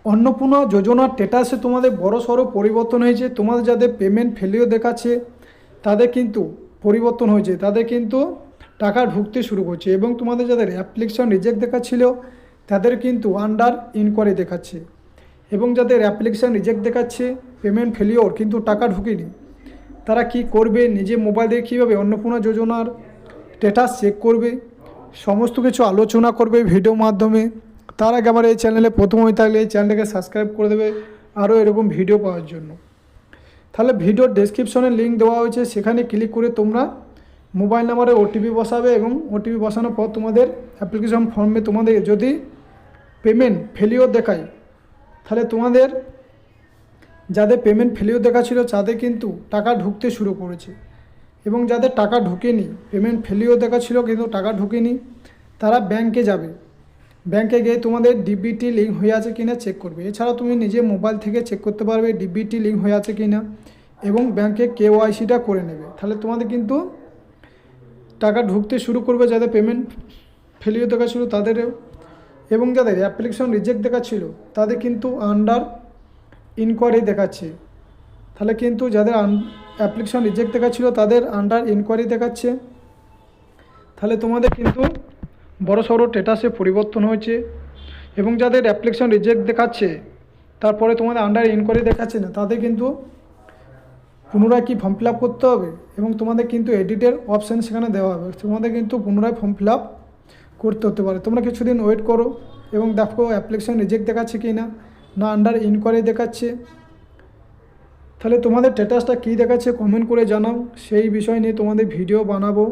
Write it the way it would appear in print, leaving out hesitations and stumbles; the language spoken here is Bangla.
অন্নপূর্ণা যোজনার স্ট্যাটাসে তোমাদের বড়সড় পরিবর্তন হয়েছে। তোমাদের যাদের পেমেন্ট ফেলিও দেখাচ্ছে তাদের কিন্তু পরিবর্তন হয়েছে, তাদের কিন্তু টাকা ঢুকতে শুরু করছে। এবং তোমাদের যাদের অ্যাপ্লিকেশন রিজেক্ট দেখাচ্ছিল তাদের কিন্তু আন্ডার ইনকোয়ারি দেখাচ্ছে। এবং যাদের অ্যাপ্লিকেশান রিজেক্ট দেখাচ্ছে, পেমেন্ট ফেলিওর কিন্তু টাকা ঢুকেনি, তারা কি করবে, নিজে মোবাইল দিয়ে কীভাবে অন্নপূর্ণা যোজনার স্ট্যাটাস চেক করবে, সমস্ত কিছু আলোচনা করবে ভিডিও মাধ্যমে। তার আগে আমার এই চ্যানেলে প্রথম হয়ে থাকলে এই চ্যানেলটাকে সাবস্ক্রাইব করে দেবে আরও এরকম ভিডিও পাওয়ার জন্য। তাহলে ভিডিওর ডেসক্রিপশনে লিঙ্ক দেওয়া হয়েছে, সেখানে ক্লিক করে তোমরা মোবাইল নাম্বারে ওটিপি বসাবে এবং ওটিপি বসানোর পর তোমাদের অ্যাপ্লিকেশন ফর্মে তোমাদের যদি পেমেন্ট ফেলিওর দেখায়, তাহলে তোমাদের যাদের পেমেন্ট ফেলিওর দেখাচ্ছিল তাদের কিন্তু টাকা ঢুকতে শুরু করেছে। এবং যাদের টাকা ঢুকেনি, পেমেন্ট ফেলিওর দেখাচ্ছিল কিন্তু টাকা ঢুকেনি, তারা ব্যাংকে যাবে। ব্যাংকে গিয়ে তোমাদের ডিবিটি লিঙ্ক হয়ে আছে কিনা চেক করবে। এছাড়াও তুমি নিজে মোবাইল থেকে চেক করতে পারবে ডিবিটি লিঙ্ক হয়ে আছে কিনা, এবং ব্যাংকে কেওয়াইসিটা করে নেবে। তাহলে তোমাদের কিন্তু টাকা ঢুকতে শুরু করবে যাদের পেমেন্ট ফেলিওর দেখাচ্ছিল তাদেরও। এবং যাদের অ্যাপ্লিকেশন রিজেক্ট দেখাচ্ছিল তাদের কিন্তু আন্ডার ইনকোয়ারি দেখাচ্ছে। তাহলে কিন্তু যাদের অ্যাপ্লিকেশন রিজেক্ট দেখাচ্ছিল তাদের আন্ডার ইনকোয়ারি দেখাচ্ছে। তাহলে তোমাদের কিন্তু বড়সড় স্ট্যাটাসে পরিবর্তন হয়েছে। এবং যাদের অ্যাপ্লিকেশন রিজেক্ট দেখাচ্ছে তারপরে তোমাদের আন্ডার ইনকোয়ারি দেখাচ্ছে না, তাদের কিন্তু পুনরায় কি ফর্ম ফিল আপ করতে হবে, এবং তোমাদের কিন্তু এডিটের অপশান সেখানে দেওয়া হবে। তোমাদের কিন্তু পুনরায় ফর্ম ফিল আপ করতে হতে পারে। তোমরা কিছুদিন ওয়েট করো এবং দেখো অ্যাপ্লিকেশন রিজেক্ট দেখাচ্ছে কি না, না আন্ডার ইনকোয়ারি দেখাচ্ছে। তাহলে তোমাদের স্ট্যাটাসটা কী দেখাচ্ছে কমেন্ট করে জানাও, সেই বিষয় নিয়ে তোমাদের ভিডিও বানাবো।